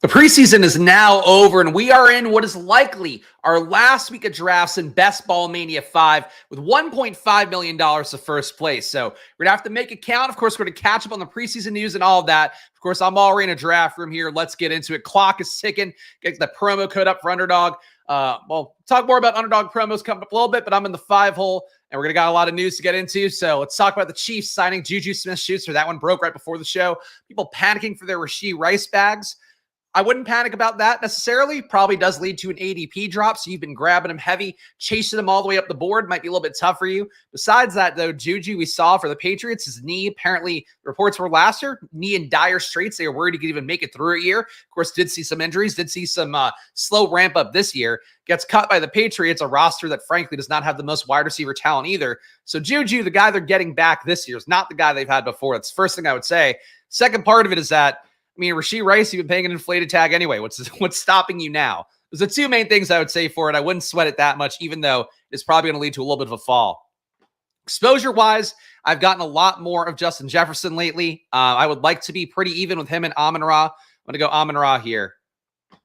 The preseason is now over, and we are in what is likely our last week of drafts in Best Ball Mania 5 with $1.5 million to first place. So we're going to have to make it count. Of course, we're going to catch up on the preseason news and all of that. Of course, I'm already in a draft room here. Let's get into it. Clock is ticking. Get the promo code up for Underdog. We'll talk more about Underdog promos coming up a little bit, but I'm in the 5-hole, and we're going to got a lot of news to get into. So let's talk about the Chiefs signing Juju Smith-Schuster. That one broke right before the show. People panicking for their Rashee Rice bags. I wouldn't panic about that necessarily. Probably does lead to an ADP drop. So you've been grabbing him heavy, chasing him all the way up the board. Might be a little bit tough for you. Besides that, though, Juju we saw for the Patriots, his knee, apparently reports were last year, knee in dire straits. They were worried he could even make it through a year. Of course, did see some injuries, did see some slow ramp up this year. Gets cut by the Patriots, a roster that frankly does not have the most wide receiver talent either. So Juju, the guy they're getting back this year, is not the guy they've had before. That's the first thing I would say. Second part of it is that, I mean, Rashee Rice, you've been paying an inflated tag anyway. What's stopping you now? Those are the two main things I would say for it. I wouldn't sweat it that much, even though it's probably going to lead to a little bit of a fall. Exposure-wise, I've gotten a lot more of Justin Jefferson lately. I would like to be pretty even with him and Amon-Ra. I'm going to go Amon-Ra here. I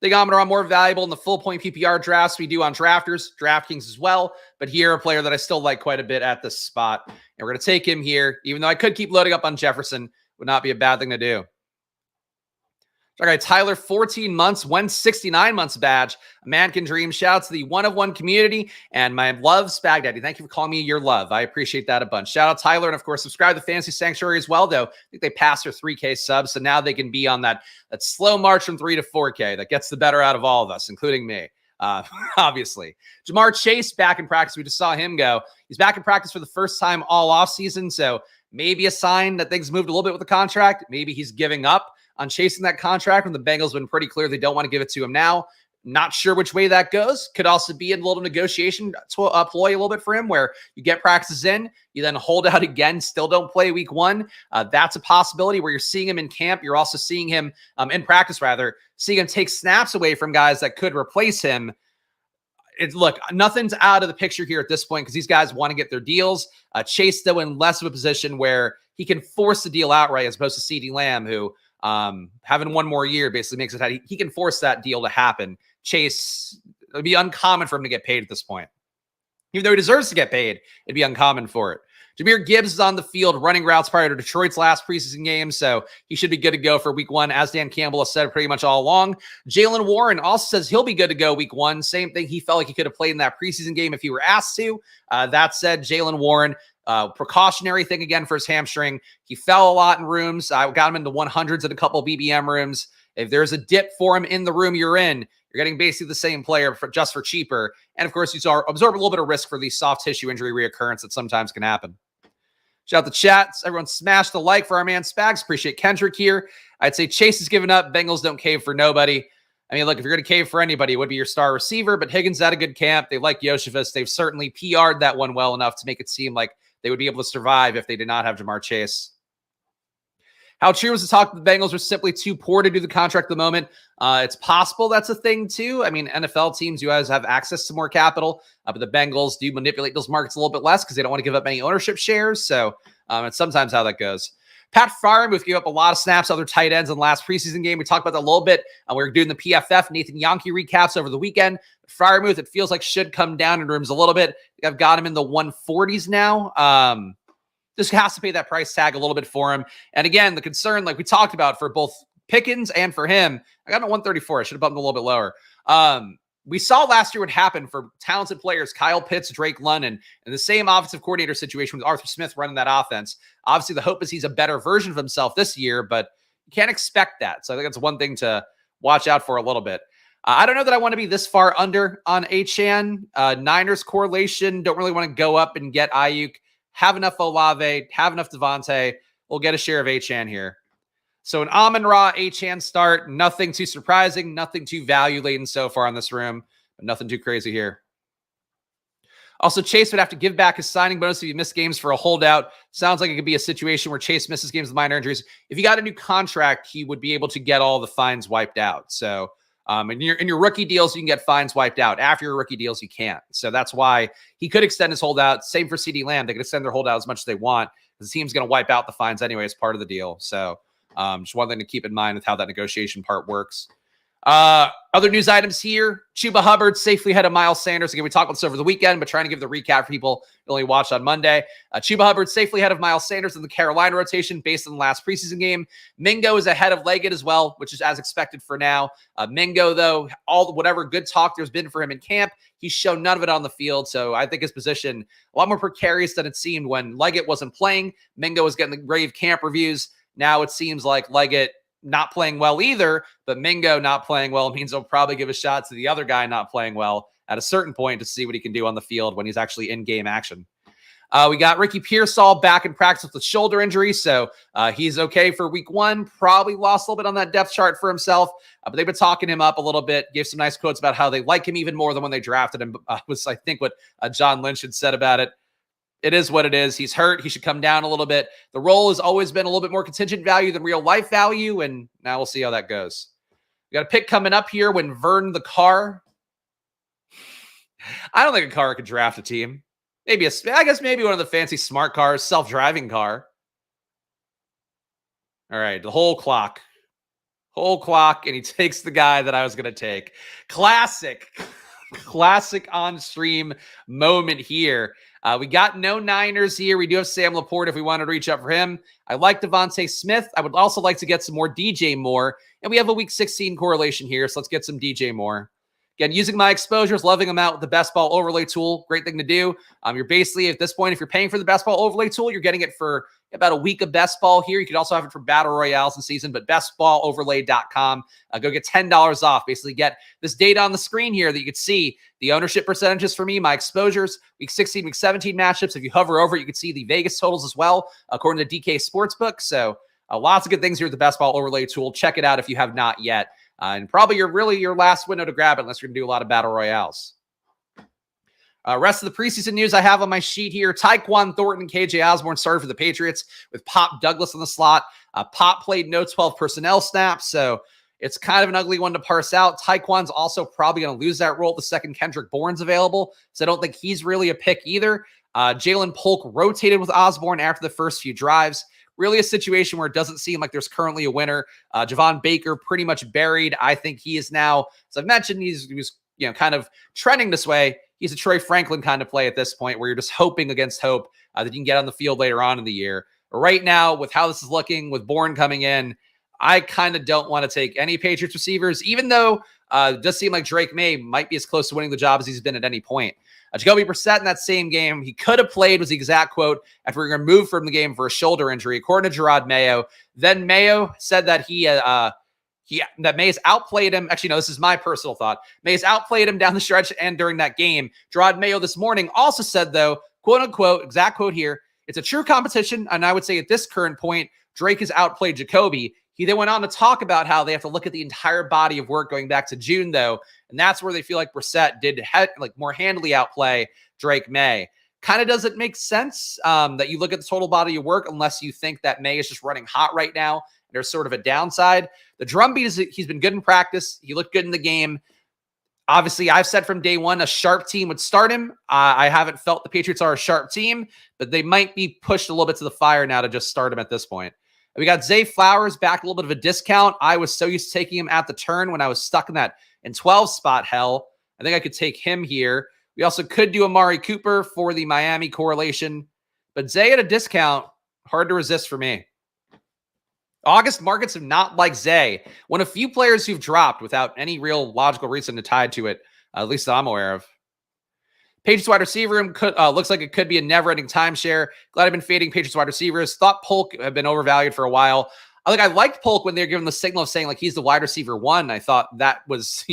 think Amon-Ra more valuable in the full-point PPR drafts we do on Drafters, DraftKings as well. But here, a player that I still like quite a bit at this spot. And we're going to take him here, even though I could keep loading up on Jefferson. Would not be a bad thing to do. All right, Tyler, 14 months, won 69 months badge. A man can dream. Shout out to the one-of-one community and my love, Spag Daddy. Thank you for calling me your love. I appreciate that a bunch. Shout out Tyler, and of course, subscribe to Fantasy Sanctuary as well, though. I think they passed their 3K subs, so now they can be on that slow march from 3 to 4K that gets the better out of all of us, including me. Obviously. Jamar Chase back in practice. We just saw him go. He's back in practice for the first time all offseason, so maybe a sign that things moved a little bit with the contract. Maybe he's giving up on chasing that contract when the Bengals have been pretty clear they don't want to give it to him now. Not sure which way that goes. Could also be a little negotiation ploy a little bit for him where you get practices in, you then hold out again, still don't play week one. That's a possibility where you're seeing him in camp. You're also seeing him in practice, rather, seeing him take snaps away from guys that could replace him. Look, nothing's out of the picture here at this point because these guys want to get their deals. Chase, though, in less of a position where he can force the deal outright as opposed to CeeDee Lamb, who having one more year basically makes it he can force that deal to happen. Chase, it would be uncommon for him to get paid at this point. Even though he deserves to get paid, it'd be uncommon for it. Jahmyr Gibbs is on the field running routes prior to Detroit's last preseason game, so he should be good to go for week one, as Dan Campbell has said pretty much all along. Jaylen Warren also says he'll be good to go week one. Same thing. He felt like he could have played in that preseason game if he were asked to. That said, Jaylen Warren, precautionary thing again for his hamstring. He fell a lot in rooms. I got him into 100s in a couple of BBM rooms. If there's a dip for him in the room you're in, you're getting basically the same player just for cheaper. And of course, you absorb a little bit of risk for the soft tissue injury reoccurrence that sometimes can happen. Shout out the chats. Everyone smash the like for our man Spags. Appreciate Kendrick here. I'd say Chase is giving up. Bengals don't cave for nobody. I mean, look, if you're going to cave for anybody, it would be your star receiver, but Higgins had a good camp. They like Josephus. They've certainly PR'd that one well enough to make it seem like they would be able to survive if they did not have Jamar Chase. How true was the talk that the Bengals were simply too poor to do the contract at the moment? It's possible that's a thing too. I mean, NFL teams, you guys have access to more capital, but the Bengals do manipulate those markets a little bit less because they don't want to give up any ownership shares. So it's sometimes how that goes. Pat Freiermuth gave up a lot of snaps to other tight ends in the last preseason game. We talked about that a little bit. We were doing the PFF Nathan Yonke recaps over the weekend. Freiermuth, it feels like should come down in rooms a little bit. I've got him in the 140s now. Just has to pay that price tag a little bit for him. And again, the concern, like we talked about for both Pickens and for him, I got him at 134. I should have bumped him a little bit lower. We saw last year what happened for talented players, Kyle Pitts, Drake London, and the same offensive coordinator situation with Arthur Smith running that offense. Obviously, the hope is he's a better version of himself this year, but you can't expect that. So I think that's one thing to watch out for a little bit. I don't know that I want to be this far under on Achane. Niners correlation, don't really want to go up and get Ayuk. Have enough Olave, have enough Devontae. We'll get a share of Achane here. So an Amon-Ra Achane start, nothing too surprising, nothing too value-laden so far in this room, but nothing too crazy here. Also, Chase would have to give back his signing bonus if he missed games for a holdout. Sounds like it could be a situation where Chase misses games with minor injuries. If he got a new contract, he would be able to get all the fines wiped out. So in your rookie deals, you can get fines wiped out. After your rookie deals, you can't. So that's why he could extend his holdout. Same for CeeDee Lamb. They could extend their holdout as much as they want. The team's going to wipe out the fines anyway as part of the deal. So Just one thing to keep in mind with how that negotiation part works. Other news items here. Chuba Hubbard safely ahead of Miles Sanders. Again, we talked about this over the weekend, but trying to give the recap for people who only watched on Monday. Chuba Hubbard safely ahead of Miles Sanders in the Carolina rotation based on the last preseason game. Mingo is ahead of Leggett as well, which is as expected for now. Mingo, though, whatever good talk there's been for him in camp, he's shown none of it on the field. So I think his position a lot more precarious than it seemed when Leggett wasn't playing. Mingo was getting the rave camp reviews. Now it seems like Leggett not playing well either, but Mingo not playing well means they'll probably give a shot to the other guy not playing well at a certain point to see what he can do on the field when he's actually in game action. We got Ricky Pearsall back in practice with a shoulder injury, so he's okay for week 1. Probably lost a little bit on that depth chart for himself, but they've been talking him up a little bit, gave some nice quotes about how they like him even more than when they drafted him. Was, I think, what John Lynch had said about it. It is what it is. He's hurt. He should come down a little bit. The role has always been a little bit more contingent value than real life value, and now we'll see how that goes. We got a pick coming up here when Vern the Car. I don't think a car could draft a team. I guess maybe one of the fancy smart cars, self-driving car. All right, the whole clock, and he takes the guy that I was going to take. Classic on-stream moment here. We got no Niners here. We do have Sam Laporte if we wanted to reach up for him. I like Devontae Smith. I would also like to get some more DJ Moore. And we have a week 16 correlation here, so let's get some DJ Moore. Again, using my exposures, loving them out with the best ball overlay tool. Great thing to do. You're basically, at this point, if you're paying for the best ball overlay tool, you're getting it for about a week of best ball here. You could also have it for battle royales in season, but bestballoverlay.com. Go get $10 off. Basically get this data on the screen here that you can see the ownership percentages for me, my exposures, week 16, week 17 matchups. If you hover over, you can see the Vegas totals as well, according to DK Sportsbook. So lots of good things here with the best ball overlay tool. Check it out if you have not yet. And probably your last window to grab it unless you're going to do a lot of battle royales. Rest of the preseason news I have on my sheet here. Tyquan Thornton and KJ Osborne started for the Patriots with Pop Douglas in the slot. Pop played no 12 personnel snaps, so it's kind of an ugly one to parse out. Tyquan's also probably going to lose that role the second Kendrick Bourne's available, so I don't think he's really a pick either. Jalen Polk rotated with Osborne after the first few drives. Really a situation where it doesn't seem like there's currently a winner. Javon Baker pretty much buried. I think he is now, as I've mentioned, he was kind of trending this way. He's a Troy Franklin kind of play at this point where you're just hoping against hope that you can get on the field later on in the year. But right now, with how this is looking, with Bourne coming in, I kind of don't want to take any Patriots receivers, even though it does seem like Drake May might be as close to winning the job as he's been at any point. Jacoby Brissett in that same game, he could have played, was the exact quote, after being removed from the game for a shoulder injury, according to Gerard Mayo. Then Mayo said that that Mays outplayed him. Actually, no, this is my personal thought. Mays outplayed him down the stretch and during that game. Gerard Mayo this morning also said, though, quote unquote, exact quote here, it's a true competition. And I would say at this current point, Drake has outplayed Jacoby. He then went on to talk about how they have to look at the entire body of work going back to June, though. And that's where they feel like Brissett did more handily outplay Drake May. Kind of doesn't make sense that you look at the total body of work unless you think that May is just running hot right now. There's sort of a downside. The drumbeat is he's been good in practice. He looked good in the game. Obviously, I've said from day one, a sharp team would start him. I haven't felt the Patriots are a sharp team, but they might be pushed a little bit to the fire now to just start him at this point. We got Zay Flowers back a little bit of a discount. I was so used to taking him at the turn when I was stuck in that in 12 spot hell. I think I could take him here. We also could do Amari Cooper for the Miami correlation, but Zay at a discount, hard to resist for me. August markets have not liked Zay. One of few players who've dropped without any real logical reason to tie to it, at least that I'm aware of. Patriots wide receiver room looks like it could be a never-ending timeshare. Glad I've been fading Patriots wide receivers. Thought Polk had been overvalued for a while. I liked Polk when they were given the signal of saying like he's the wide receiver one. I thought that was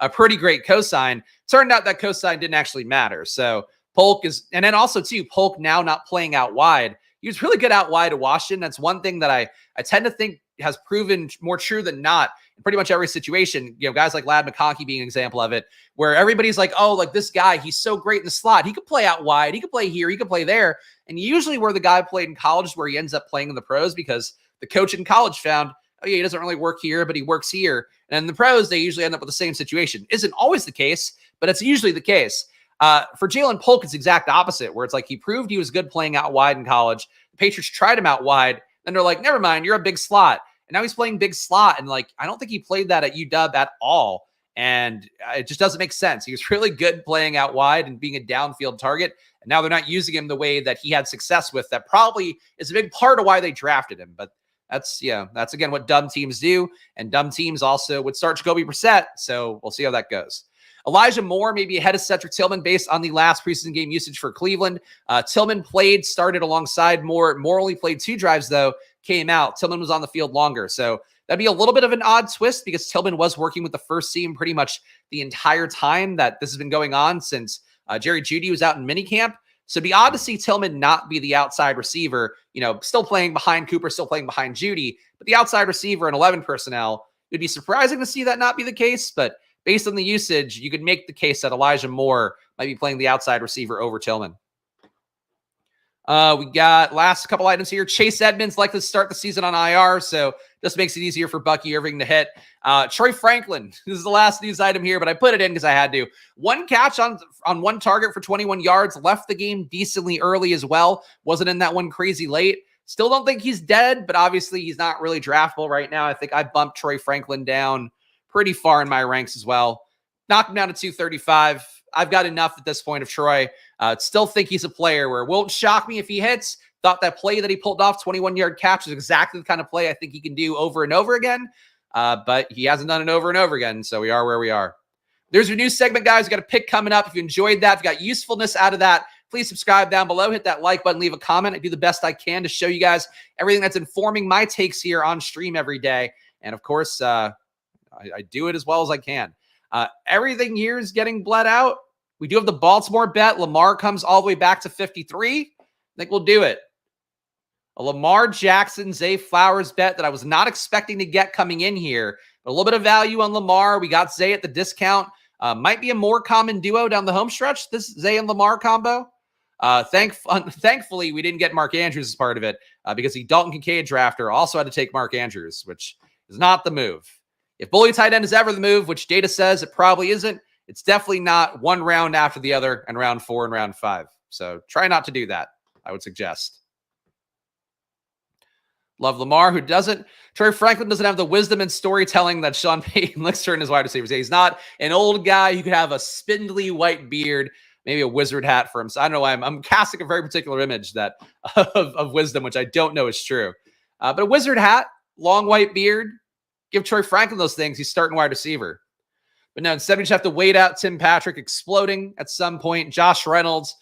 a pretty great cosign. Turned out that cosign didn't actually matter. So Polk is, and then also too, Polk now not playing out wide. He was really good out wide at Washington. That's one thing that I tend to think has proven more true than not in pretty much every situation. Guys like Ladd McConkey being an example of it, where everybody's like, oh, like this guy, he's so great in the slot. He could play out wide. He could play here. He could play there. And usually where the guy played in college is where he ends up playing in the pros because the coach in college found, oh yeah, he doesn't really work here, but he works here. And in the pros, they usually end up with the same situation. Isn't always the case, but it's usually the case. For Jalen Polk, it's the exact opposite, where it's like he proved he was good playing out wide in college. The Patriots tried him out wide. Then they're like, never mind, you're a big slot. And now he's playing big slot. And like, I don't think he played that at UW at all. And it just doesn't make sense. He was really good playing out wide and being a downfield target. And now they're not using him the way that he had success with. That probably is a big part of why they drafted him. But that's again what dumb teams do. And dumb teams also would start Jacoby Brissett. So we'll see how that goes. Elijah Moore may be ahead of Cedric Tillman based on the last preseason game usage for Cleveland. Tillman started alongside Moore. Moore only played 2 drives, though, came out. Tillman was on the field longer. So that'd be a little bit of an odd twist because Tillman was working with the first team pretty much the entire time that this has been going on since Jerry Jeudy was out in minicamp. So it'd be odd to see Tillman not be the outside receiver, still playing behind Cooper, still playing behind Jeudy, but the outside receiver in 11 personnel. It'd be surprising to see that not be the case, but based on the usage, you could make the case that Elijah Moore might be playing the outside receiver over Tillman. We got last couple items here. Chase Edmonds likely to start the season on IR, so this makes it easier for Bucky Irving to hit. Troy Franklin, this is the last news item here, but I put it in because I had to. 1 catch on 1 target for 21 yards, left the game decently early as well. Wasn't in that one crazy late. Still don't think he's dead, but obviously he's not really draftable right now. I think I bumped Troy Franklin down pretty far in my ranks as well. Knocked him down to 235. I've got enough at this point of Troy. Still think he's a player where it won't shock me if he hits. Thought that play that he pulled off, 21-yard catch, is exactly the kind of play I think he can do over and over again. But he hasn't done it over and over again, so we are where we are. There's your new segment, guys. We got a pick coming up. If you enjoyed that, if you got usefulness out of that, please subscribe down below. Hit that like button, leave a comment. I do the best I can to show you guys everything that's informing my takes here on stream every day. And, of course, I do it as well as I can. Everything here is getting bled out. We do have the Baltimore bet. Lamar comes all the way back to 53. I think we'll do it. A Lamar Jackson, Zay Flowers bet that I was not expecting to get coming in here. But a little bit of value on Lamar. We got Zay at the discount. Might be a more common duo down the home stretch, this Zay and Lamar combo. Thankfully, we didn't get Mark Andrews as part of it because the Dalton Kincaid drafter also had to take Mark Andrews, which is not the move. If bully tight end is ever the move, which data says it probably isn't, it's definitely not one round after the other and round 4 and round 5. So try not to do that, I would suggest. Love Lamar, who doesn't. Troy Franklin doesn't have the wisdom and storytelling that Sean Payton looks for in his wide receivers. He's not an old guy who could have a spindly white beard, maybe a wizard hat for him. So I don't know why I'm casting a very particular image that of wisdom, which I don't know is true. But a wizard hat, long white beard, give Troy Franklin those things. He's starting wide receiver. But no, instead we just have to wait out Tim Patrick exploding at some point. Josh Reynolds,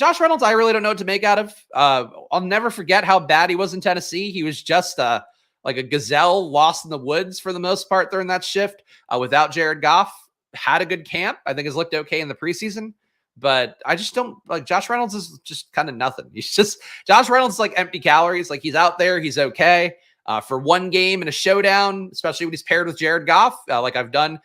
I really don't know what to make out of. I'll never forget how bad he was in Tennessee. He was just like a gazelle lost in the woods for the most part during that shift without Jared Goff. Had a good camp. I think has looked okay in the preseason. But I just don't like Josh Reynolds is just kind of nothing. Josh Reynolds is like empty calories. Like he's out there. He's okay. For one game in a showdown, especially when he's paired with Jared Goff, like I've done.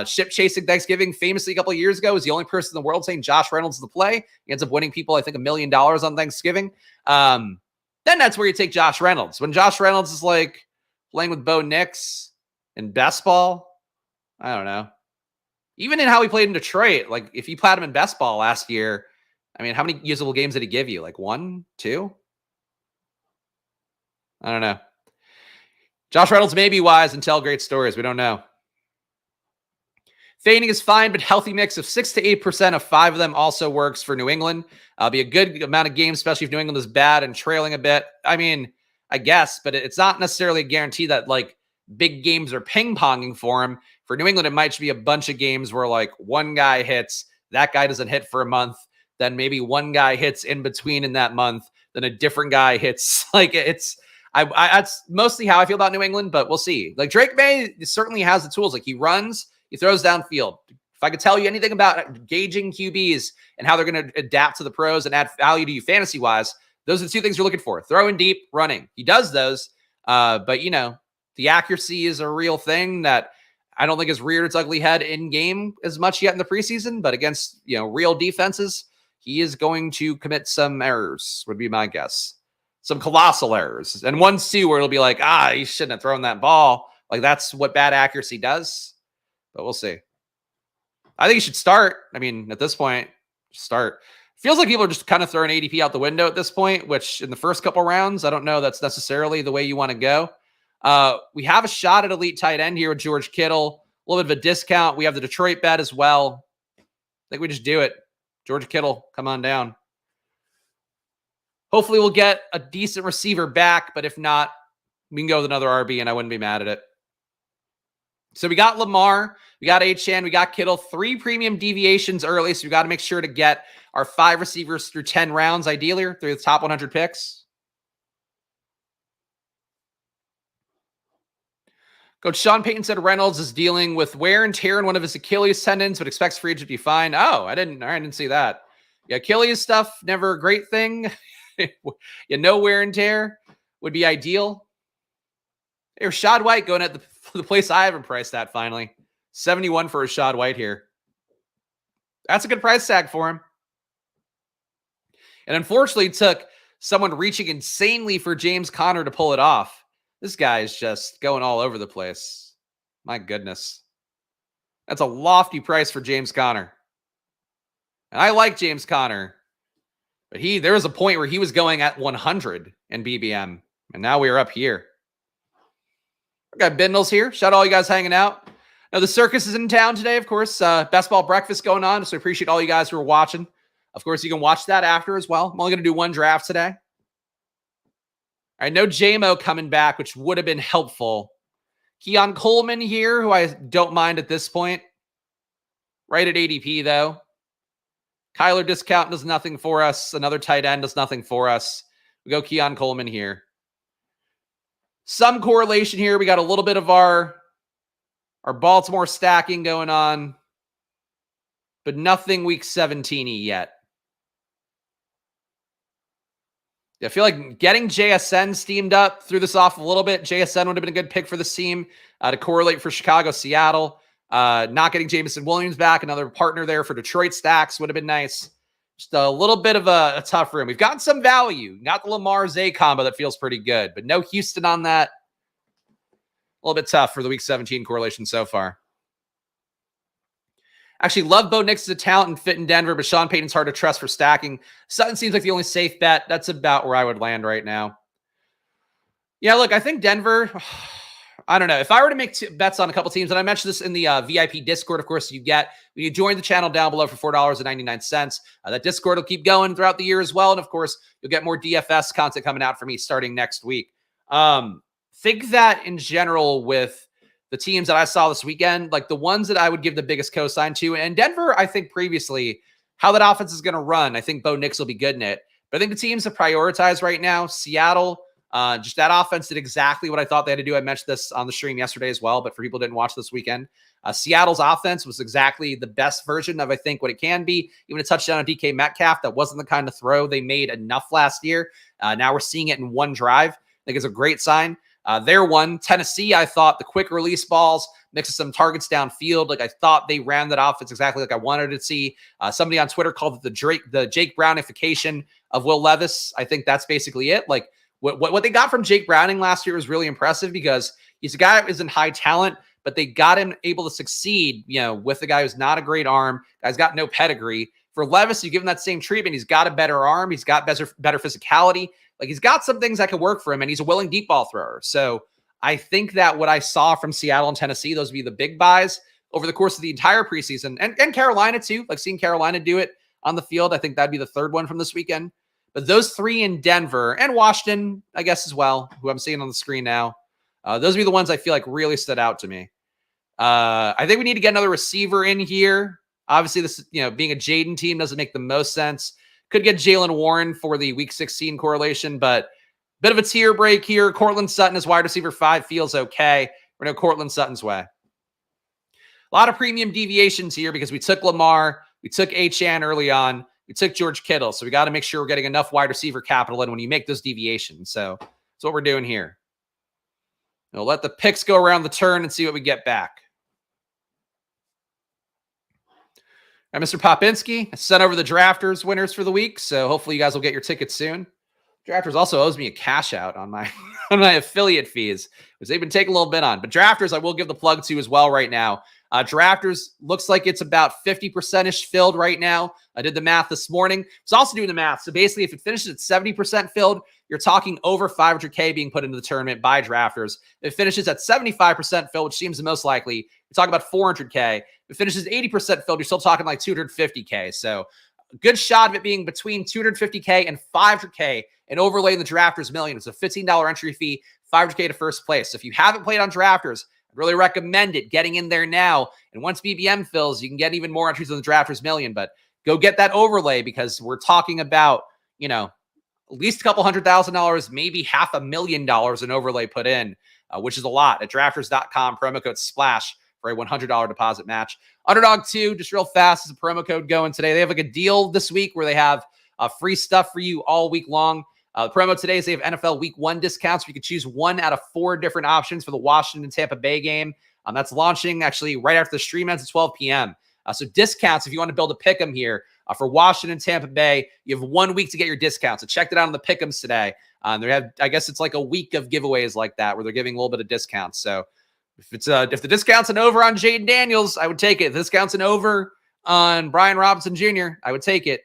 Ship chasing Thanksgiving famously a couple of years ago was the only person in the world saying Josh Reynolds is the play. He ends up winning people, I think, $1 million on Thanksgiving. Then that's where you take Josh Reynolds. When Josh Reynolds is like playing with Bo Nix in best ball, I don't know. Even in how he played in Detroit, like if you played him in best ball last year, I mean, how many usable games did he give you? Like 1, 2? I don't know. Josh Reynolds may be wise and tell great stories. We don't know. Feigning is fine, but healthy mix of 6 to 8% of 5 of them also works for New England. Be a good amount of games, especially if New England is bad and trailing a bit. I mean, I guess, but it's not necessarily a guarantee that like big games are ping-ponging for him. For New England, it might just be a bunch of games where like one guy hits, that guy doesn't hit for a month, then maybe one guy hits in between in that month, then a different guy hits. Like it's... that's mostly how I feel about New England, but we'll see. Like Drake May certainly has the tools. Like he runs, he throws downfield. If I could tell you anything about gauging QBs and how they're going to adapt to the pros and add value to you fantasy-wise, those are the 2 things you're looking for. Throwing deep, running. He does those, but, you know, the accuracy is a real thing that I don't think has reared its ugly head in-game as much yet in the preseason, but against, you know, real defenses, he is going to commit some errors, would be my guess. Some colossal errors. And ones, too, where it'll be like, you shouldn't have thrown that ball. Like, that's what bad accuracy does. But we'll see. I think you should start. I mean, at this point, start. Feels like people are just kind of throwing ADP out the window at this point, which in the first couple rounds, I don't know that's necessarily the way you want to go. We have a shot at elite tight end here with George Kittle. A little bit of a discount. We have the Detroit bet as well. I think we just do it. George Kittle, come on down. Hopefully we'll get a decent receiver back, but if not, we can go with another RB, and I wouldn't be mad at it. So we got Lamar, we got Achane, we got Kittle, 3 premium deviations early, so we got to make sure to get our 5 receivers through 10 rounds, ideally, or through the top 100 picks. Coach Sean Payton said Reynolds is dealing with wear and tear in one of his Achilles tendons, but expects free agent to be fine. Oh, I didn't see that. Yeah, Achilles stuff, never a great thing. No wear and tear would be ideal. Hey, Rashad White going at the place I haven't priced at finally. 71 for Rashad White here. That's a good price tag for him. And unfortunately, it took someone reaching insanely for James Conner to pull it off. This guy is just going all over the place. My goodness. That's a lofty price for James Conner. And I like James Conner. But there was a point where he was going at 100 in BBM. And now we are up here. We got Bindles here. Shout out all you guys hanging out. Now, the circus is in town today, of course. Best Ball Breakfast going on. So I appreciate all you guys who are watching. Of course, you can watch that after as well. I'm only going to do one draft today. I know JMO coming back, which would have been helpful. Keon Coleman here, who I don't mind at this point. Right at ADP, though. Kyler discount does nothing for us. Another tight end does nothing for us. We go Keon Coleman here. Some correlation here. We got a little bit of our Baltimore stacking going on, but nothing week 17-y yet. I feel like getting JSN steamed up threw this off a little bit. JSN would have been a good pick for the team to correlate for Chicago, Seattle. Not getting Jameson Williams back, another partner there for Detroit stacks would have been nice. Just a little bit of a tough room. We've gotten some value. Got the Lamar Zay combo that feels pretty good, but no Houston on that. A little bit tough for the week 17 correlation so far. Actually, love Bo Nix as a talent and fit in Denver, but Sean Payton's hard to trust for stacking. Sutton seems like the only safe bet. That's about where I would land right now. Yeah, look, I think Denver, I don't know. If I were to make bets on a couple teams, and I mentioned this in the VIP Discord, of course, when you join the channel down below for $4.99. That Discord will keep going throughout the year as well. And of course, you'll get more DFS content coming out for me starting next week. Think that in general with the teams that I saw this weekend, like the ones that I would give the biggest cosign to, and Denver, I think previously, how that offense is going to run, I think Bo Nix will be good in it. But I think the teams to prioritize right now, Seattle, just that offense did exactly what I thought they had to do. I mentioned this on the stream yesterday as well, but for people who didn't watch this weekend, Seattle's offense was exactly the best version of, I think, what it can be. Even a touchdown on DK Metcalf, that wasn't the kind of throw they made enough last year. Now we're seeing it in one drive. I think it's a great sign. Their one, Tennessee, I thought the quick release balls, mixes some targets downfield. Like I thought they ran that offense exactly like I wanted to see. Somebody on Twitter called it the Jake Brownification of Will Levis. I think that's basically it. Like what they got from Jake Browning last year was really impressive because he's a guy that isn't high talent, but they got him able to succeed, with a guy who's not a great arm. Guy's got no pedigree. For Levis, you give him that same treatment. He's got a better arm. He's got better physicality. Like he's got some things that could work for him, and he's a willing deep ball thrower. So I think that what I saw from Seattle and Tennessee, those would be the big buys over the course of the entire preseason, and Carolina too. Like seeing Carolina do it on the field, I think that'd be the third one from this weekend. But those three in Denver and Washington, I guess as well, who I'm seeing on the screen now, those would be the ones I feel like really stood out to me. I think we need to get another receiver in here. Obviously, this being a Jaden team doesn't make the most sense. Could get Jalen Warren for the Week 16 correlation, but bit of a tier break here. Cortland Sutton as wide receiver 5 feels okay. We're going to go Cortland Sutton's way. A lot of premium deviations here because we took Lamar, we took Achane early on, we took George Kittle, so we got to make sure we're getting enough wide receiver capital in when you make those deviations. So that's what we're doing here. We'll let the picks go around the turn and see what we get back. All right, Mr. Popinski, I sent over the drafters winners for the week, so hopefully you guys will get your tickets soon. Drafters also owes me a cash out on my on my affiliate fees, which they've been taking a little bit on. But Drafters, I will give the plug to as well right now. Drafters looks like it's about 50%-ish filled right now. I did the math this morning. I was also doing the math. So basically, if it finishes at 70% filled, you're talking over 500K being put into the tournament by drafters. If it finishes at 75% filled, which seems the most likely, you're talking about 400K. If it finishes 80% filled, you're still talking like 250K. So a good shot of it being between 250K and 500K and overlaying the drafters million. It's a $15 entry fee, 500K to first place. So if you haven't played on drafters, really recommend it, getting in there now. And once BBM fills, you can get even more entries on the drafters million. But go get that overlay, because we're talking about, at least a couple $100,000, maybe $500,000 in overlay put in, which is a lot at drafters.com. Promo code SPLASH for a $100 deposit match. Underdog 2, just real fast, is a promo code going today. They have like a deal this week where they have free stuff for you all week long. The promo today is they have NFL Week 1 discounts. You can choose one out of 4 different options for the Washington-Tampa Bay game. That's launching actually right after the stream ends at 12 p.m. So discounts, if you want to build a pick'em here for Washington-Tampa Bay, you have 1 week to get your discounts. So check it out on the pick'ems today. They have, I guess it's like a week of giveaways like that where they're giving a little bit of discounts. So if the discount's an over on Jaden Daniels, I would take it. If the discount's an over on Brian Robinson Jr., I would take it.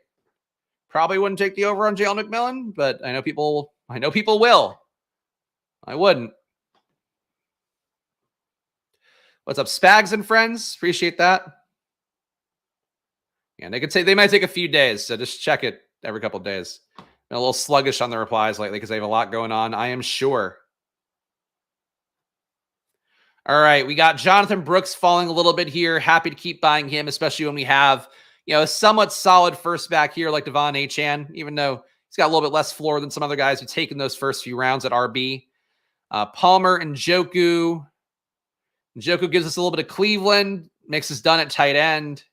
Probably wouldn't take the over on Jalen McMillan, but I know people will. I wouldn't. What's up, Spags and friends? Appreciate that. Yeah, they might take a few days, so just check it every couple of days. Been a little sluggish on the replies lately because they have a lot going on, I am sure. All right, we got Jonathan Brooks falling a little bit here. Happy to keep buying him, especially when we have a somewhat solid first back here like Devon Achane, even though he's got a little bit less floor than some other guys who've taken those first few rounds at RB. Palmer and Njoku. Njoku gives us a little bit of Cleveland, makes us done at tight end.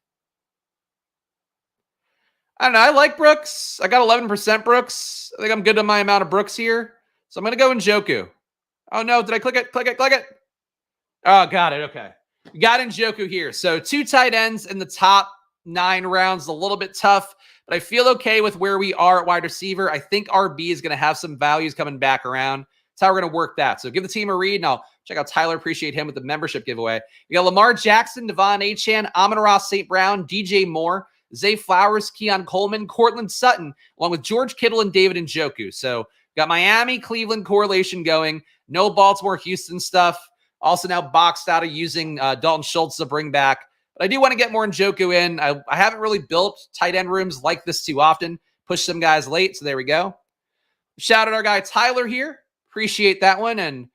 I don't know. I like Brooks. I got 11% Brooks. I think I'm good on my amount of Brooks here. So I'm going to go Njoku. Oh, no. Did I click it? Click it. Oh, got it. Okay. We got Njoku here. So 2 tight ends in the top 9 rounds, a little bit tough, but I feel okay with where we are at wide receiver. I think RB is going to have some values coming back around. That's how we're going to work that. So give the team a read, and I'll check out Tyler. Appreciate him with the membership giveaway. We got Lamar Jackson, Devon Achane, Amon-Ra St. Brown, DJ Moore, Zay Flowers, Keon Coleman, Cortland Sutton, along with George Kittle and David Njoku. So got Miami, Cleveland correlation going. No Baltimore, Houston stuff. Also now boxed out of using Dalton Schultz to bring back. But I do want to get more Njoku in. I haven't really built tight end rooms like this too often. Push some guys late, so there we go. Shout out our guy Tyler here. Appreciate that one. And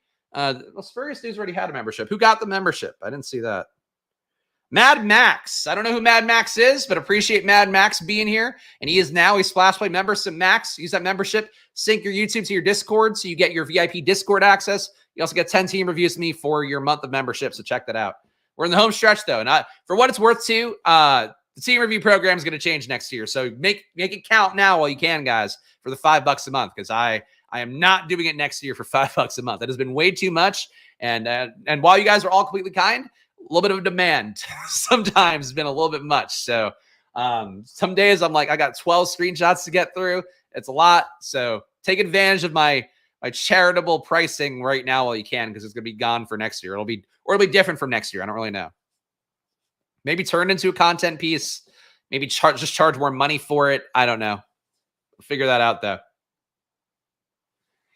Spurious News already had a membership. Who got the membership? I didn't see that. Mad Max. I don't know who Mad Max is, but appreciate Mad Max being here. And he is now a Splash Play member. So Max, use that membership. Sync your YouTube to your Discord so you get your VIP Discord access. You also get 10 team reviews with me for your month of membership. So check that out. We're in the home stretch, though. And for what it's worth, too, the team review program is going to change next year. So make it count now while you can, guys, for the $5 a month, because I am not doing it next year for $5 a month. That has been way too much. And while you guys are all completely kind, a little bit of a demand sometimes has been a little bit much. So some days I'm like, I got 12 screenshots to get through. It's a lot. So take advantage of my charitable pricing right now while you can, because it's going to be gone for next year. It'll be different from next year. I don't really know. Maybe turn it into a content piece. Maybe just charge more money for it. I don't know. We'll figure that out, though.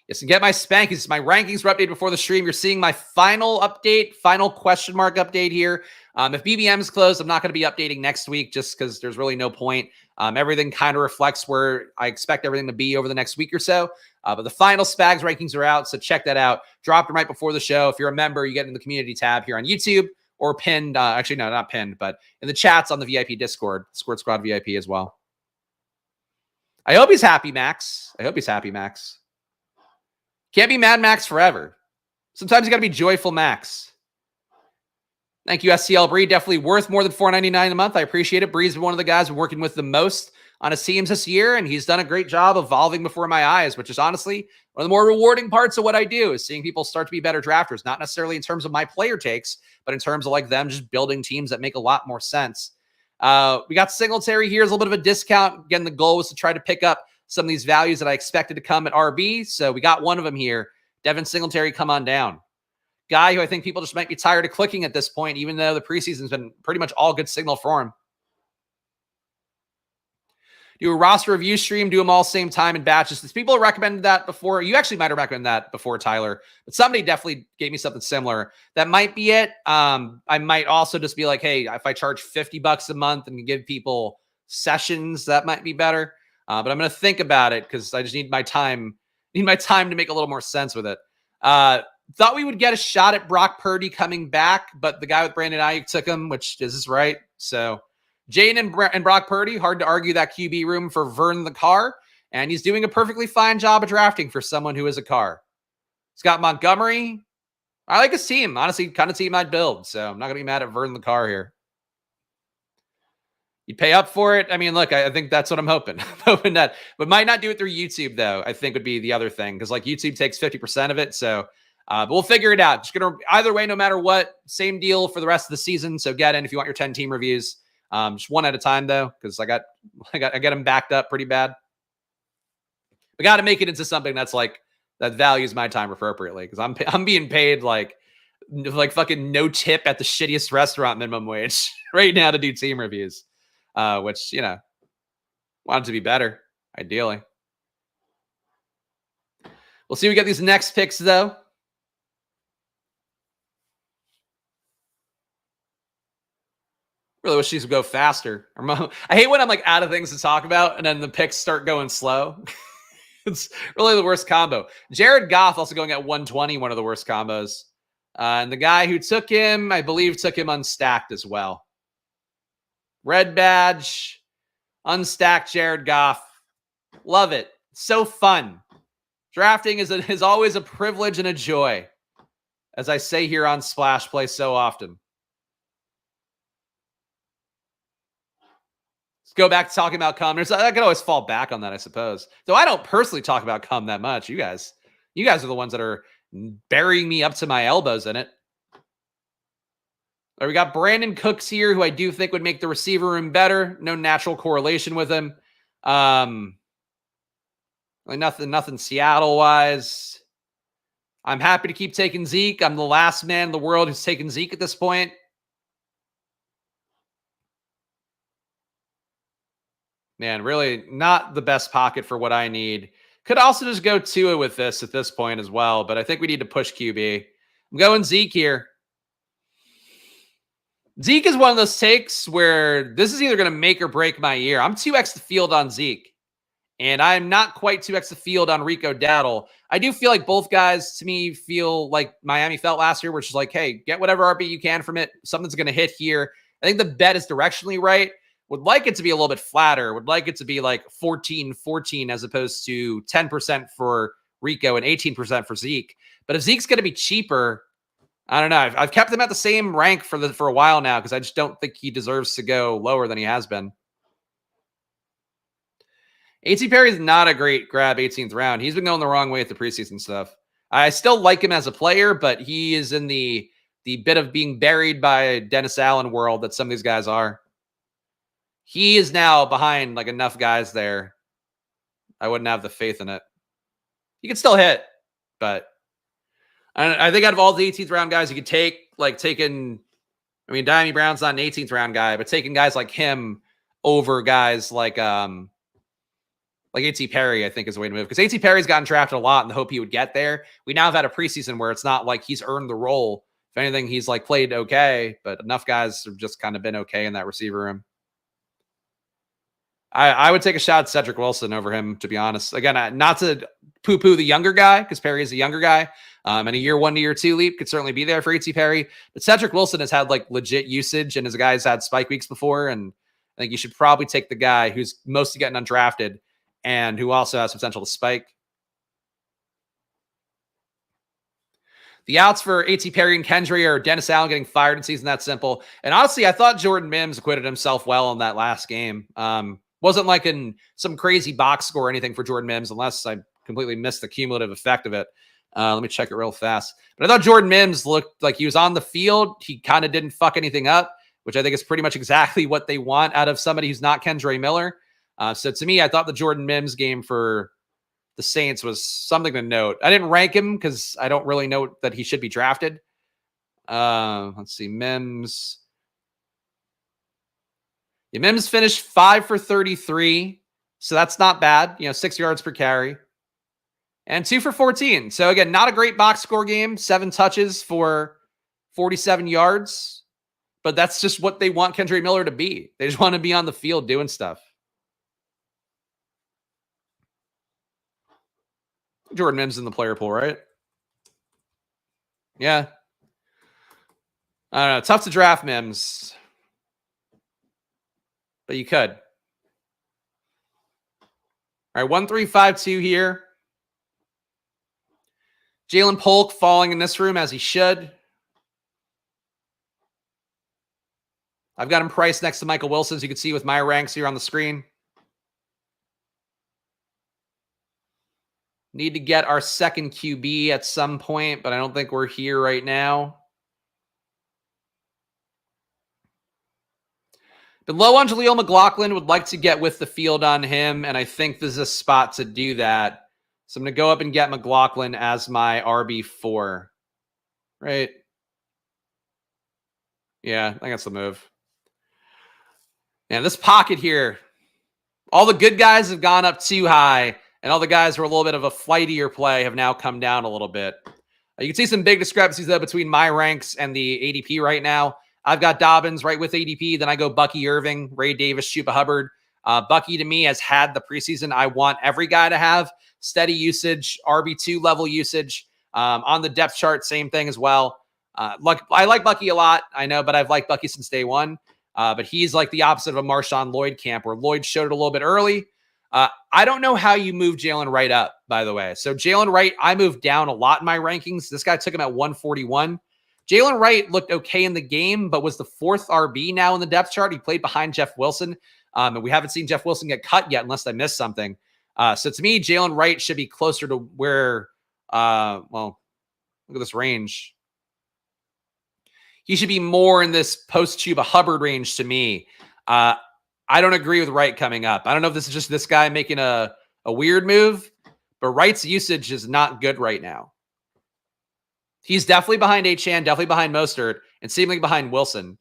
Yes, and get my spankings. My rankings were updated before the stream. You're seeing my final update, final question mark update here. If BBM is closed, I'm not going to be updating next week just because there's really no point. Everything kind of reflects where I expect everything to be over the next week or so. But the final Spags rankings are out, so check that out. Drop them right before the show. If you're a member, you get in the community tab here on YouTube or pinned. Actually, no, not pinned, but in the chats on the VIP Discord, Squirt Squad VIP as well. I hope he's happy, Max. Can't be Mad Max forever. Sometimes you got to be joyful Max. Thank you, SCL Bree. Definitely worth more than $4.99 a month. I appreciate it. Bree's been one of the guys I'm working with the most on his teams this year, and he's done a great job evolving before my eyes, which is honestly one of the more rewarding parts of what I do, is seeing people start to be better drafters, not necessarily in terms of my player takes, but in terms of like them just building teams that make a lot more sense. We got Singletary here as a little bit of a discount. Again, the goal was to try to pick up some of these values that I expected to come at RB. So we got one of them here. Devin Singletary, come on down. guy who I think people just might be tired of clicking at this point, even though the preseason's been pretty much all good signal for him. Do a roster review stream, do them all same time in batches. There's people recommended that before. You actually might have recommended that before, Tyler, but somebody definitely gave me something similar. That might be it. I might also just be like, hey, if I charge $50 a month and give people sessions, that might be better. But I'm going to think about it because I just need my time. Need my time to make a little more sense with it. Thought we would get a shot at Brock Purdy coming back, but the guy with Brandon Ayuk took him, which is right. So Jane and Brock Purdy, hard to argue that QB room for Vern the Carr, and he's doing a perfectly fine job of drafting for someone who is a Carr. Scott Montgomery, I like his team. Honestly, kind of team I'd build, so I'm not going to be mad at Vern the Carr here. You'd pay up for it. I mean, look, I think that's what I'm hoping. I'm hoping that, but might not do it through YouTube, though, I think would be the other thing, because like YouTube takes 50% of it, so but we'll figure it out. Just going to, either way, no matter what, same deal for the rest of the season, so get in if you want your 10 team reviews. Just one at a time though, because I got them backed up pretty bad. We got to make it into something that's like that values my time appropriately, because I'm being paid like fucking no tip at the shittiest restaurant minimum wage right now to do team reviews, which want it to be better ideally. We'll see. We get these next picks though. Really wish these would go faster. I hate when I'm like out of things to talk about and then the picks start going slow. It's really the worst combo. Jared Goff also going at 120, one of the worst combos. And the guy who took him, I believe, took him unstacked as well. Red badge, unstacked Jared Goff. Love it. So fun. Drafting is always a privilege and a joy, as I say here on Splash Play so often. Go back to talking about cum. I could always fall back on that, I suppose. Though I don't personally talk about cum that much. You guys are the ones that are burying me up to my elbows in it. Right, we got Brandon Cooks here, who I do think would make the receiver room better. No natural correlation with him. Like nothing Seattle-wise. I'm happy to keep taking Zeke. I'm the last man in the world who's taken Zeke at this point. Man, really not the best pocket for what I need. Could also just go Tua with this at this point as well, but I think we need to push QB. I'm going Zeke here. Zeke is one of those takes where this is either going to make or break my year. I'm 2x the field on Zeke, and I'm not quite 2x the field on Rico Dowdle. I do feel like both guys, to me, feel like Miami felt last year, which is like, hey, get whatever RB you can from it. Something's going to hit here. I think the bet is directionally right. Would like it to be a little bit flatter. Would like it to be like 14-14 as opposed to 10% for Rico and 18% for Zeke. But if Zeke's going to be cheaper, I don't know. I've kept him at the same rank for a while now because I just don't think he deserves to go lower than he has been. A.T. Perry is not a great grab 18th round. He's been going the wrong way at the preseason stuff. I still like him as a player, but he is in the bit of being buried by Dennis Allen world that some of these guys are. He is now behind like enough guys there. I wouldn't have the faith in it. He could still hit, but I think out of all the 18th round guys you could take, like taking, I mean, Diami Brown's not an 18th round guy, but taking guys like him over guys like A.T. Perry, I think is the way to move. Because A.T. Perry's gotten drafted a lot in the hope he would get there. We now have had a preseason where it's not like he's earned the role. If anything, he's like played okay, but enough guys have just kind of been okay in that receiver room. I would take a shot at Cedric Wilson over him, to be honest. Again, not to poo-poo the younger guy, because Perry is a younger guy. And a year 1 to year 2 leap could certainly be there for A.T. Perry. But Cedric Wilson has had like legit usage, and his guy's had spike weeks before. And I think you should probably take the guy who's mostly getting undrafted and who also has potential to spike. The outs for A.T. Perry and Kendry are Dennis Allen getting fired in season. That simple. And honestly, I thought Jordan Mims acquitted himself well in that last game. Wasn't like in some crazy box score or anything for Jordan Mims, unless I completely missed the cumulative effect of it. Let me check it real fast. But I thought Jordan Mims looked like he was on the field. He kind of didn't fuck anything up, which I think is pretty much exactly what they want out of somebody who's not Kendra Miller. So to me, I thought the Jordan Mims game for the Saints was something to note. I didn't rank him because I don't really know that he should be drafted. Let's see. Mims. Yeah, Mims finished 5 for 33. So that's not bad. 6 yards per carry. And 2 for 14. So again, not a great box score game. 7 touches for 47 yards. But that's just what they want Kendre Miller to be. They just want to be on the field doing stuff. Jordan Mims in the player pool, right? Yeah. I don't know. Tough to draft Mims. But you could. All right, 1352 here. Jalen Polk falling in this room as he should. I've got him priced next to Michael Wilson, as you can see with my ranks here on the screen. Need to get our second QB at some point, but I don't think we're here right now. But low on Jaleel McLaughlin, would like to get with the field on him, and I think this is a spot to do that. So I'm going to go up and get McLaughlin as my RB4. Right? Yeah, I think that's the move. And this pocket here, all the good guys have gone up too high, and all the guys who are a little bit of a flightier play have now come down a little bit. You can see some big discrepancies, though, between my ranks and the ADP right now. I've got Dobbins right with ADP. Then I go Bucky Irving, Ray Davis, Chuba Hubbard. Bucky, to me, has had the preseason I want every guy to have. Steady usage, RB2 level usage. On the depth chart, same thing as well. I like Bucky a lot, I know, but I've liked Bucky since day one. But he's like the opposite of a Marshawn Lloyd camp, where Lloyd showed it a little bit early. I don't know how you move Jalen Wright up, by the way. So Jalen Wright, I moved down a lot in my rankings. This guy took him at 141. Jalen Wright looked okay in the game, but was the 4th RB now in the depth chart. He played behind Jeff Wilson, and we haven't seen Jeff Wilson get cut yet unless I missed something. So to me, Jalen Wright should be closer to where, well, look at this range. He should be more in this post-Chuba Hubbard range to me. I don't agree with Wright coming up. I don't know if this is just this guy making a weird move, but Wright's usage is not good right now. He's definitely behind Achane, definitely behind Mostert, and seemingly behind Wilson.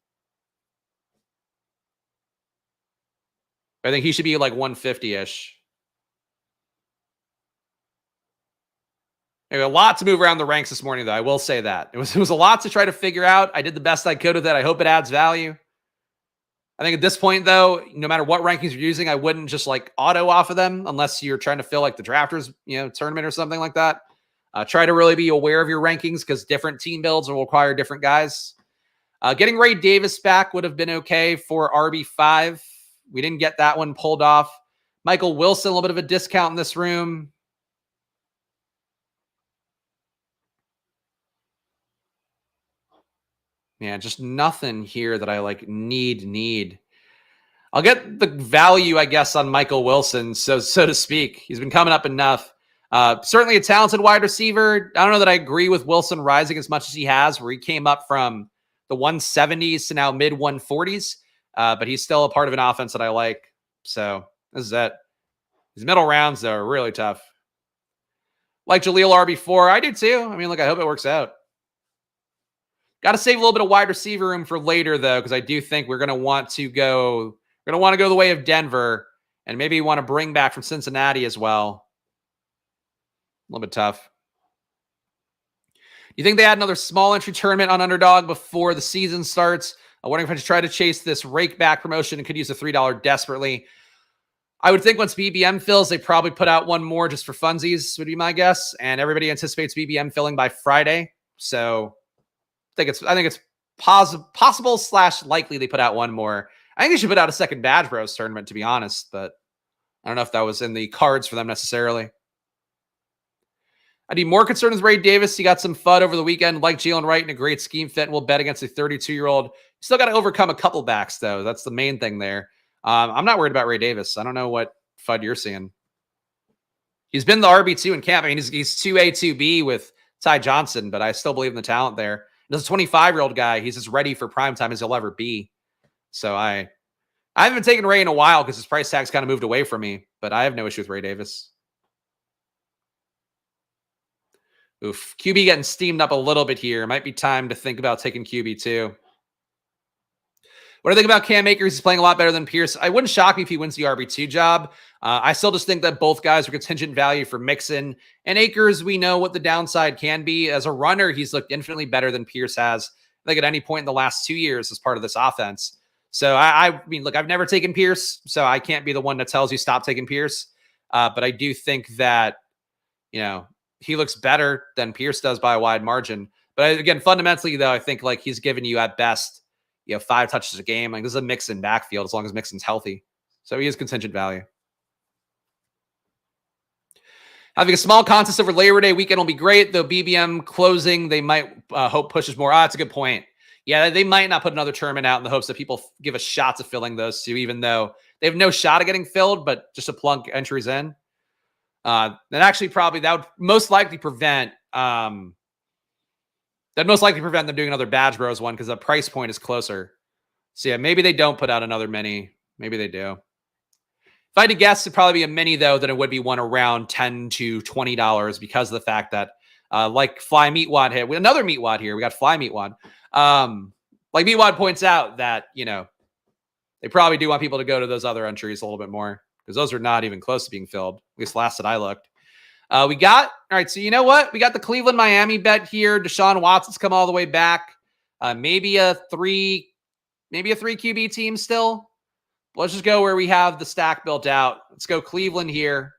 I think he should be like 150-ish. A lot to move around the ranks this morning, though. I will say that. It was a lot to try to figure out. I did the best I could with it. I hope it adds value. I think at this point, though, no matter what rankings you're using, I wouldn't just like auto off of them unless you're trying to fill like the drafters, tournament or something like that. Try to really be aware of your rankings because different team builds will require different guys. Getting Ray Davis back would have been okay for RB5. We didn't get that one pulled off. Michael Wilson, a little bit of a discount in this room. Yeah, just nothing here that I like need. I'll get the value, I guess, on Michael Wilson, so to speak. He's been coming up enough. Certainly a talented wide receiver. I don't know that I agree with Wilson rising as much as he has, where he came up from the 170s to now mid 140s. But he's still a part of an offense that I like. So this is it. These middle rounds, though, are really tough. Like Jaleel RB4, I do too. I mean, look, I hope it works out. Got to save a little bit of wide receiver room for later, though, because I do think we're going to want to go. We're going to want to go the way of Denver, and maybe want to bring back from Cincinnati as well. A little bit tough. You think they had another small entry tournament on Underdog before the season starts? I'm wondering if I should try to chase this rake back promotion and could use a $3 desperately. I would think once BBM fills, they probably put out one more just for funsies, would be my guess. And everybody anticipates BBM filling by Friday. So I think it's possible / likely they put out one more. I think they should put out a second Badge Bros tournament, to be honest, but I don't know if that was in the cards for them necessarily. I'd be more concerned with Ray Davis. He got some FUD over the weekend, like Jalen Wright, in a great scheme fit, and will bet against a 32-year-old. Still got to overcome a couple backs, though. That's the main thing there. I'm not worried about Ray Davis. I don't know what FUD you're seeing. He's been the RB2 in camp. I mean, he's 2A, 2B with Ty Johnson, but I still believe in the talent there. As a 25-year-old guy, he's as ready for primetime as he'll ever be. So I haven't been taking Ray in a while because his price tag's kind of moved away from me, but I have no issue with Ray Davis. Oof. QB getting steamed up a little bit here. Might be time to think about taking QB too. What do I think about Cam Akers? He's playing a lot better than Pierce. I wouldn't shock me if he wins the RB2 job. I still just think that both guys are contingent value for Mixon. And Akers, we know what the downside can be. As a runner, he's looked infinitely better than Pierce has, I think, at any point in the last 2 years as part of this offense. So, I mean, look, I've never taken Pierce, so I can't be the one that tells you stop taking Pierce. But I do think that, he looks better than Pierce does by a wide margin. But again, fundamentally, though, I think like he's given you at best, 5 touches a game. Like this is a Mixon backfield as long as Mixon's healthy. So he is contingent value. Having a small contest over Labor Day weekend will be great, though BBM closing, they might hope pushes more. That's a good point. Yeah, they might not put another tournament out in the hopes that people give a shot to filling those two, even though they have no shot at getting filled, but just to plunk entries in. Then actually probably that would most likely prevent them doing another Badge Bros one because the price point is closer. So yeah, maybe they don't put out another mini. Maybe they do. If I had to guess, it'd probably be a mini though, then it would be one around $10 to $20 because of the fact that like Fly Meatwad hit with another Meatwad here. We got Fly Meatwad. Like Meatwad points out that, they probably do want people to go to those other entries a little bit more because those are not even close to being filled. At least last that I looked. All right. So you know what? We got the Cleveland Miami bet here. Deshaun Watson's come all the way back. Maybe a three QB team still. Let's just go where we have the stack built out. Let's go Cleveland here.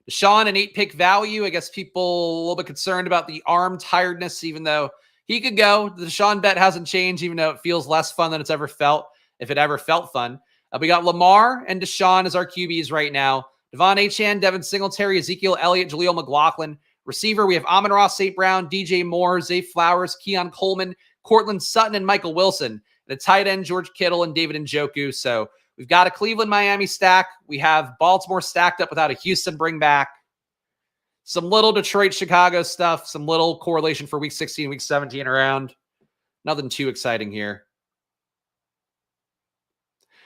Deshaun, an 8-pick value. I guess people a little bit concerned about the arm tiredness, even though he could go. The Deshaun bet hasn't changed, even though it feels less fun than it's ever felt, if it ever felt fun. We got Lamar and Deshaun as our QBs right now. Devon Achane, Devin Singletary, Ezekiel Elliott, Jaleel McLaughlin. Receiver, we have Amon-Ra St. Brown, DJ Moore, Zay Flowers, Keon Coleman, Cortland Sutton, and Michael Wilson. And a tight end, George Kittle and David Njoku. So we've got a Cleveland-Miami stack. We have Baltimore stacked up without a Houston bring back. Some little Detroit-Chicago stuff. Some little correlation for Week 16, Week 17 around. Nothing too exciting here.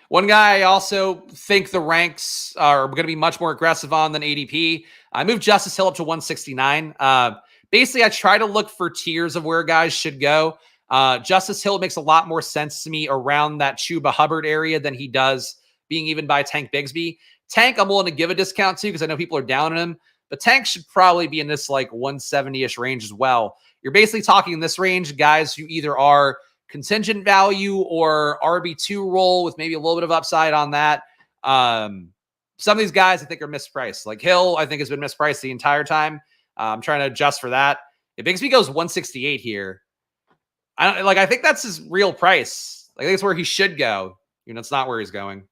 One guy I also think the ranks are going to be much more aggressive on than ADP. I moved Justice Hill up to 169. Basically, I try to look for tiers of where guys should go. Justice Hill makes a lot more sense to me around that Chuba Hubbard area than he does being even by Tank Bigsby. Tank, I'm willing to give a discount to because I know people are down on him, but Tank should probably be in this like 170-ish range as well. You're basically talking in this range, guys who either are contingent value or RB2 roll with maybe a little bit of upside on that. Some of these guys I think are mispriced. Like Hill, I think has been mispriced the entire time. I'm trying to adjust for that. If Bigsby goes 168 here, I think that's his real price. I think it's where he should go. It's not where he's going.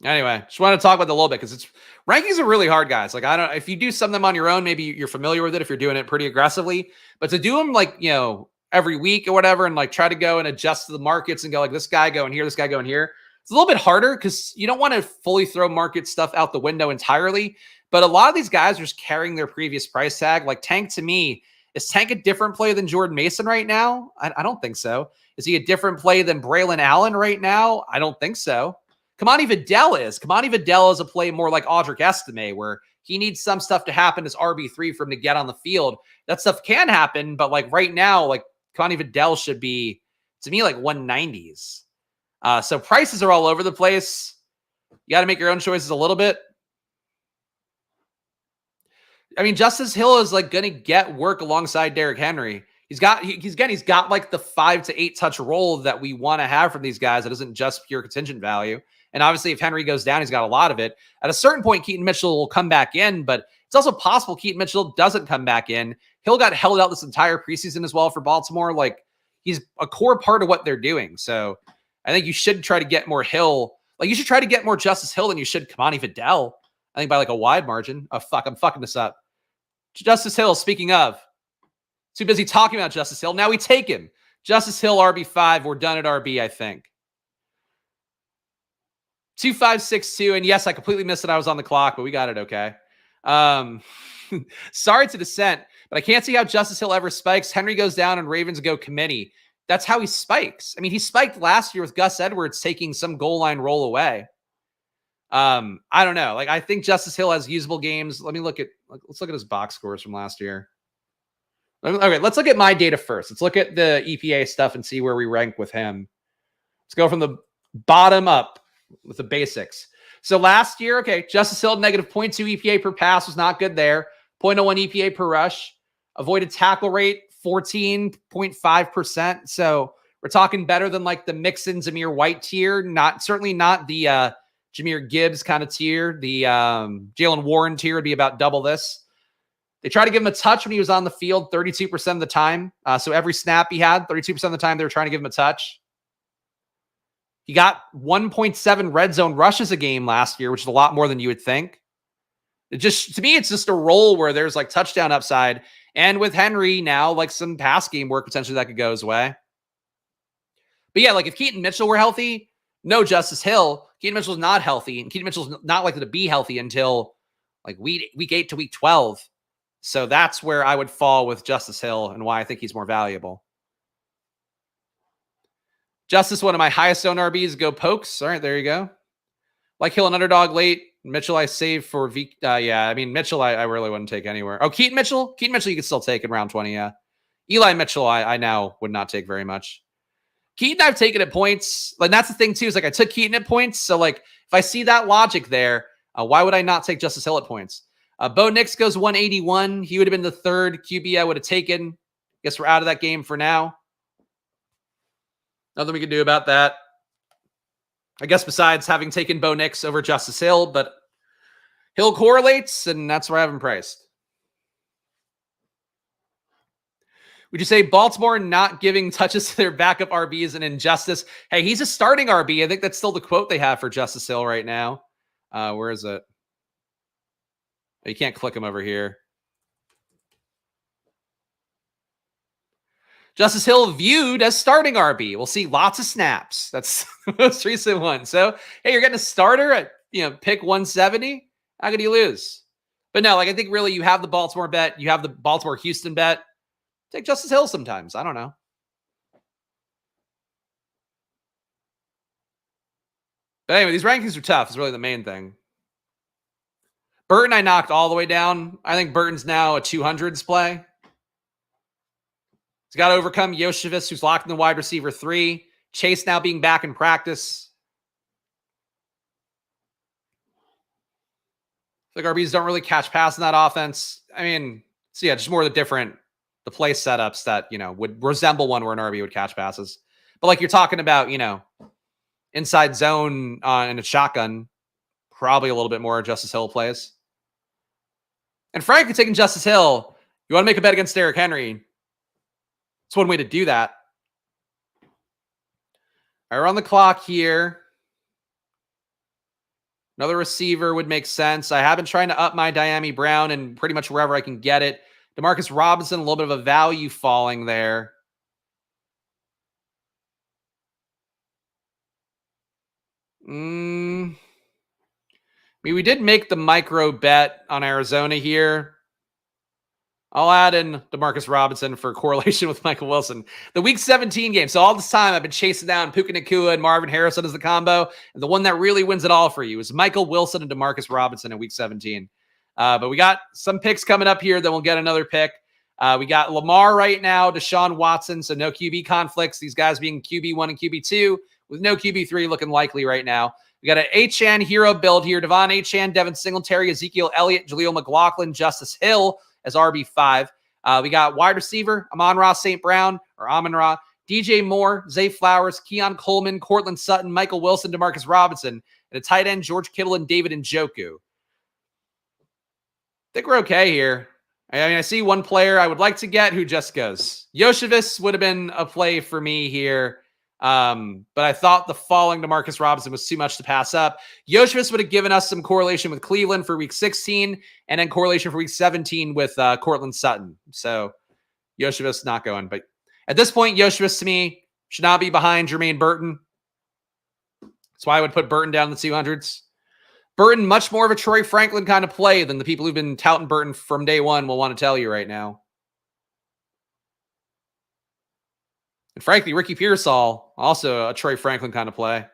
Anyway, just wanted to talk about it a little bit because rankings are really hard, guys. Like if you do some of them on your own, maybe you're familiar with it if you're doing it pretty aggressively. But to do them like every week or whatever, and like try to go and adjust to the markets and go like this guy going here, this guy going here, it's a little bit harder because you don't want to fully throw market stuff out the window entirely. But a lot of these guys are just carrying their previous price tag. Like Tank, to me, is Tank a different play than Jordan Mason right now? I don't think so. Is he a different play than Braylon Allen right now? I don't think so. Kamani Vidal is. Kamani Vidal is a play more like Audric Estime, where he needs some stuff to happen as RB3 for him to get on the field. That stuff can happen, but like right now, like Kamani Vidal should be, to me, like 190s. So prices are all over the place. You got to make your own choices a little bit. I mean, Justice Hill is like going to get work alongside Derrick Henry. He's got like the 5 to 8 touch role that we want to have from these guys. That isn't just pure contingent value. And obviously, if Henry goes down, he's got a lot of it. At a certain point, Keaton Mitchell will come back in, but it's also possible Keaton Mitchell doesn't come back in. Hill got held out this entire preseason as well for Baltimore. Like, he's a core part of what they're doing. So I think you should try to get more Hill. Like, you should try to get more Justice Hill than you should Kamani Vidal. I think by like a wide margin. Oh, fuck, I'm fucking this up. Justice Hill, speaking of. Too busy talking about Justice Hill. Now we take him. Justice Hill, RB5. We're done at RB, I think. 2562. And yes, I completely missed it. I was on the clock, but we got it okay. Sorry to dissent, but I can't see how Justice Hill ever spikes. Henry goes down and Ravens go committee. That's how he spikes. I mean, he spiked last year with Gus Edwards taking some goal line roll away. I don't know. Like, I think Justice Hill has usable games. Let's look at his box scores from last year. Okay, let's look at my data first. Let's look at the EPA stuff and see where we rank with him. Let's go from the bottom up with the basics. So last year, okay, Justice Hill, negative 0.2 EPA per pass was not good there. 0.01 EPA per rush. Avoided tackle rate, 14.5%. So we're talking better than like the Mixon, Zamir White tier. Certainly not the Jahmyr Gibbs kind of tier. The Jalen Warren tier would be about double this. They tried to give him a touch when he was on the field 32% of the time. So every snap he had, 32% of the time, they were trying to give him a touch. He got 1.7 red zone rushes a game last year, which is a lot more than you would think. To me, it's just a role where there's like touchdown upside. And with Henry now, like some pass game work potentially that could go his way. But yeah, like if Keaton Mitchell were healthy, no Justice Hill. Keaton Mitchell's not healthy, and Keaton Mitchell's not likely to be healthy until like week 8 to week 12. So that's where I would fall with Justice Hill and why I think he's more valuable. Justice, one of my highest owned RBs, go Pokes. All right, there you go. Like Hill and Underdog late. Mitchell I saved for yeah, I mean, Mitchell I really wouldn't take anywhere. Oh, Keaton Mitchell you could still take in round 20, yeah. Eli Mitchell I now would not take very much. Keaton I've taken at points. Like that's the thing too, is like I took Keaton at points. So like if I see that logic there, why would I not take Justice Hill at points? Bo Nix goes 181. He would have been the third QB I would have taken. Guess we're out of that game for now. Nothing we can do about that. I guess besides having taken Bo Nix over Justice Hill, but Hill correlates, and that's where I have him priced. Would you say Baltimore not giving touches to their backup RB is an injustice? Hey, he's a starting RB. I think that's still the quote they have for Justice Hill right now. Where is it? You can't click him over here. Justice Hill viewed as starting RB. We'll see lots of snaps. That's the most recent one. So, hey, you're getting a starter at, pick 170. How could you lose? But no, like I think really you have the Baltimore bet. You have the Baltimore-Houston bet. Take Justice Hill sometimes. I don't know. But anyway, these rankings are tough is really the main thing. Burton I knocked all the way down. I think Burton's now a 200s play. He's got to overcome Yoshevitz, who's locked in the wide receiver 3. Chase now being back in practice. Like RBs don't really catch pass in that offense. I mean, so yeah, just more of the play setups that, would resemble one where an RB would catch passes. But like you're talking about, inside zone in a shotgun, probably a little bit more Justice Hill plays. And frankly, taking Justice Hill, you want to make a bet against Derrick Henry. It's one way to do that. All right, we're on the clock here. Another receiver would make sense. I have been trying to up my Diami Brown and pretty much wherever I can get it. Demarcus Robinson, a little bit of a value falling there. I mean, we did make the micro bet on Arizona here. I'll add in Demarcus Robinson for correlation with Michael Wilson. The Week 17 game. So all this time I've been chasing down Puka Nacua and Marvin Harrison as the combo. And the one that really wins it all for you is Michael Wilson and Demarcus Robinson in Week 17. But we got some picks coming up here. Then we'll get another pick. We got Lamar right now, Deshaun Watson. So no QB conflicts. These guys being QB1 and QB2 with no QB3 looking likely right now. We got an Achane hero build here. Devon Achane, Devin Singletary, Ezekiel Elliott, Jaleel McLaughlin, Justice Hill as RB5. We got wide receiver, Amon-Ra St. Brown, or Amon-Ra, DJ Moore, Zay Flowers, Keon Coleman, Cortland Sutton, Michael Wilson, Demarcus Robinson, and a tight end, George Kittle and David Njoku. I think we're okay here. I mean, I see one player I would like to get who just goes. Yoshevitz would have been a play for me here. But I thought the falling to Demarcus Robinson was too much to pass up. Yoshevitz would have given us some correlation with Cleveland for Week 16 and then correlation for Week 17 with Cortland Sutton. So Yoshevitz not going. But at this point, Yoshevitz to me should not be behind Jermaine Burton. That's why I would put Burton down in the 200s. Burton, much more of a Troy Franklin kind of play than the people who've been touting Burton from day one will want to tell you right now. And frankly, Ricky Pearsall, also a Troy Franklin kind of play.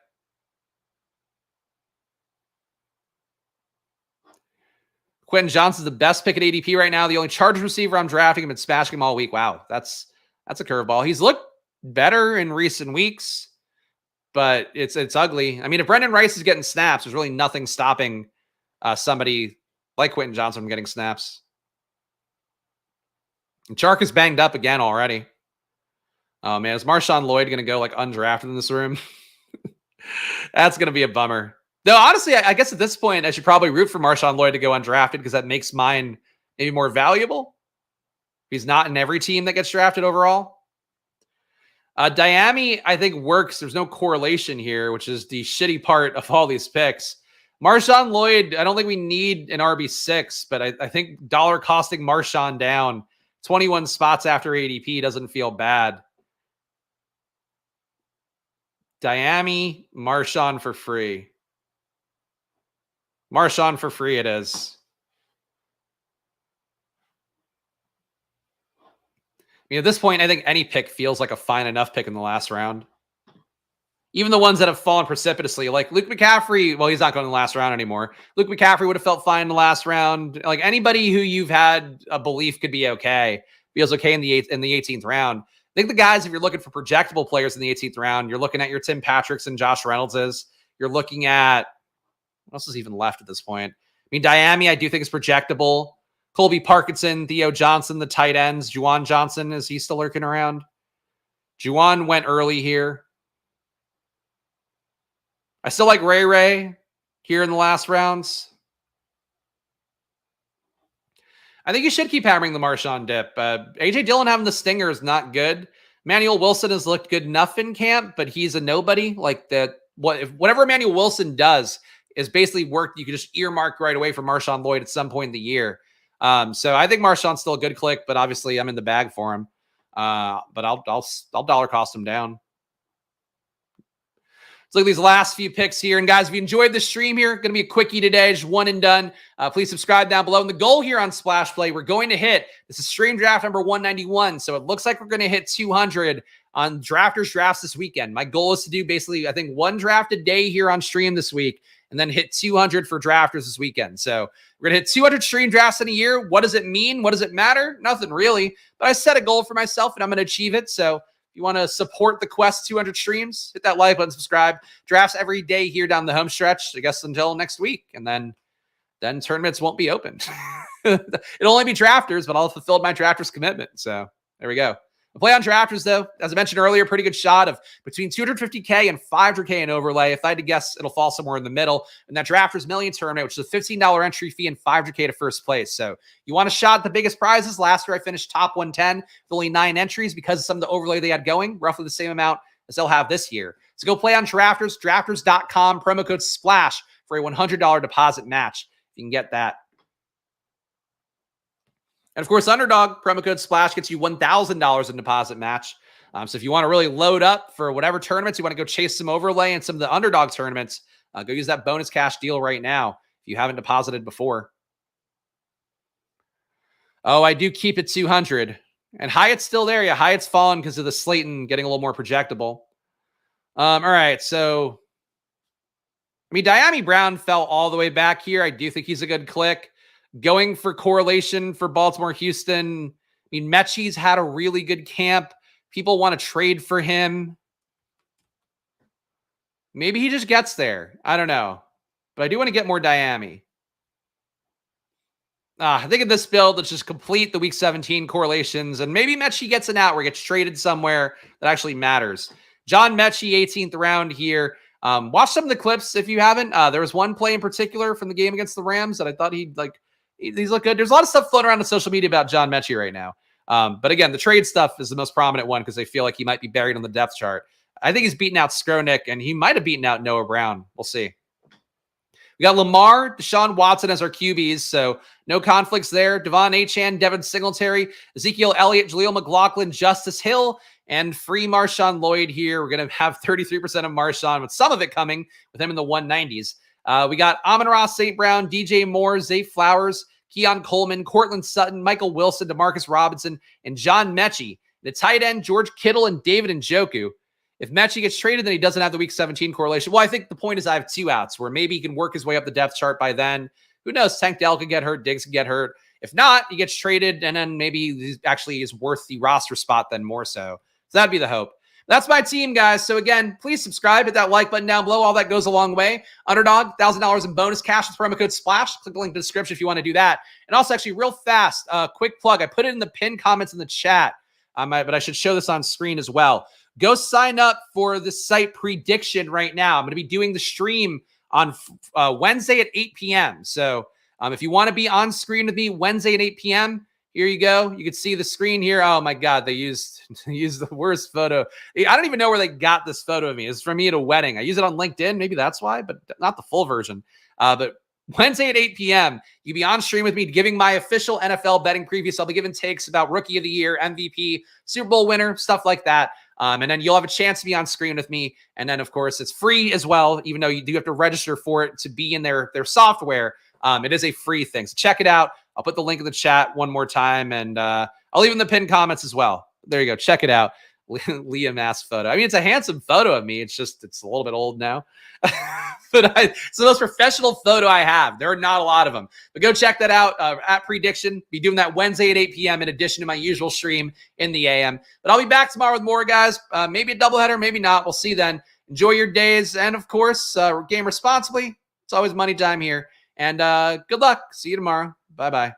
Quentin Johnson's the best pick at ADP right now. The only Chargers receiver I'm drafting, I've been smashing him all week. Wow, that's a curveball. He's looked better in recent weeks, but it's ugly. I mean, if Brendan Rice is getting snaps, there's really nothing stopping somebody like Quentin Johnson from getting snaps. And Chark is banged up again already. Oh, man, is Marshawn Lloyd going to go like undrafted in this room? That's going to be a bummer. Though, honestly, I guess at this point, I should probably root for Marshawn Lloyd to go undrafted because that makes mine maybe more valuable. He's not in every team that gets drafted overall. Diami, I think, works. There's no correlation here, which is the shitty part of all these picks. Marshawn Lloyd, I don't think we need an RB6, but I think dollar costing Marshawn down 21 spots after ADP doesn't feel bad. Diami, Marshawn for free. Marshawn for free it is. I mean, at this point, I think any pick feels like a fine enough pick in the last round. Even the ones that have fallen precipitously, like Luke McCaffrey, well, he's not going in the last round anymore. Luke McCaffrey would have felt fine in the last round. Like anybody who you've had a belief could be okay, feels okay in the 18th round. I think the guys, if you're looking for projectable players in the 18th round, you're looking at your Tim Patricks and Josh Reynoldses. You're looking at, what else is even left at this point? I mean, Diami, I do think is projectable. Colby Parkinson, Theo Johnson, the tight ends. Juwan Johnson, is he still lurking around? Juwan went early here. I still like Ray here in the last rounds. I think you should keep hammering the Marshawn dip. A.J. Dillon having the stinger is not good. Emmanuel Wilson has looked good enough in camp, but he's a nobody. Like that, whatever Emmanuel Wilson does is basically work. You can just earmark right away for Marshawn Lloyd at some point in the year. So I think Marshawn's still a good click, but obviously I'm in the bag for him. But I'll dollar cost him down. Let's look at these last few picks here. And guys, if you enjoyed the stream here, going to be a quickie today, just one and done. Please subscribe down below. And the goal here on Splash Play, we're going to hit, this is stream draft number 191. So it looks like we're going to hit 200 on drafters drafts this weekend. My goal is to do basically, I think, one draft a day here on stream this week, and then hit 200 for drafters this weekend. So we're going to hit 200 stream drafts in a year. What does it mean? What does it matter? Nothing really. But I set a goal for myself, and I'm going to achieve it. So if you want to support the quest 200 streams, hit that like button, subscribe. Drafts every day here down the home stretch, I guess, until next week. And then tournaments won't be open. It'll only be drafters, but I'll have fulfilled my drafters commitment. So there we go. The play on drafters, though, as I mentioned earlier, pretty good shot of between 250K and 500K in overlay. If I had to guess, it'll fall somewhere in the middle. And that drafters million tournament, which is a $15 entry fee and 500K to first place. So you want a shot at the biggest prizes. Last year, I finished top 110 with only 9 entries because of some of the overlay they had going, roughly the same amount as they'll have this year. So go play on drafters, drafters.com, promo code SPLASH for a $100 deposit match. You can get that. And of course, Underdog, promo code SPLASH gets you $1,000 in deposit match. So if you want to really load up for whatever tournaments, you want to go chase some overlay and some of the Underdog tournaments, go use that bonus cash deal right now if you haven't deposited before. Oh, I do keep it 200. And Hyatt's still there. Yeah, Hyatt's fallen because of the Slayton getting a little more projectable. All right, so, I mean, Diami Brown fell all the way back here. I do think he's a good click. Going for correlation for Baltimore, Houston. I mean, Mechie's had a really good camp. People want to trade for him. Maybe he just gets there. I don't know. But I do want to get more Diami. I think in this build, let's just complete the week 17 correlations. And maybe Mechie gets an out where he gets traded somewhere that actually matters. John Mechie, 18th round here. Watch some of the clips if you haven't. There was one play in particular from the game against the Rams that I thought he's look good. There's a lot of stuff floating around on social media about John Mechie right now. But again, the trade stuff is the most prominent one because they feel like he might be buried on the depth chart. I think he's beaten out Skronik, and he might have beaten out Noah Brown. We'll see. We got Lamar, Deshaun Watson as our QBs, so no conflicts there. Devon Achane, Devin Singletary, Ezekiel Elliott, Jaleel McLaughlin, Justice Hill, and free Marshawn Lloyd here. We're going to have 33% of Marshawn, with some of it coming with him in the 190s. We got Amon-Ra St. Brown, DJ Moore, Zay Flowers, Keon Coleman, Cortland Sutton, Michael Wilson, DeMarcus Robinson, and John Mechie. The tight end, George Kittle and David Njoku. If Mechie gets traded, then he doesn't have the week 17 correlation. Well, I think the point is I have 2 outs where maybe he can work his way up the depth chart by then. who knows? Tank Dell could get hurt. Diggs could get hurt. If not, he gets traded, and then maybe he actually is worth the roster spot then more so. So that'd be the hope. That's my team, guys. So again, please subscribe, hit that like button down below. All that goes a long way. Underdog, $1,000 in bonus cash with promo code SPLASH. Click the link in the description if you want to do that. And also, actually, real fast, quick plug. I put it in the pinned comments in the chat, but I should show this on screen as well. Go sign up for the site prediction right now. I'm going to be doing the stream on Wednesday at 8 p.m. So if you want to be on screen with me Wednesday at 8 p.m., here you go. You can see the screen here. Oh my God, they used the worst photo. I don't even know where they got this photo of me. It's from me at a wedding. I use it on LinkedIn. Maybe that's why, but not the full version. But Wednesday at 8 p.m., you can be on stream with me giving my official NFL betting previews. I'll be giving takes about Rookie of the Year, MVP, Super Bowl winner, stuff like that. And then you'll have a chance to be on screen with me. And then, of course, it's free as well, even though you do have to register for it to be in their software. It is a free thing. So check it out. I'll put the link in the chat one more time, and I'll leave in the pinned comments as well. There you go. Check it out. Liam ass photo. I mean, it's a handsome photo of me. It's just, it's a little bit old now. But it's the most professional photo I have. There are not a lot of them. But go check that out at Prediction. Be doing that Wednesday at 8 p.m. in addition to my usual stream in the AM. But I'll be back tomorrow with more, guys. Maybe a doubleheader, maybe not. We'll see then. Enjoy your days. And, of course, game responsibly. It's always money time here. And good luck. See you tomorrow. Bye-bye.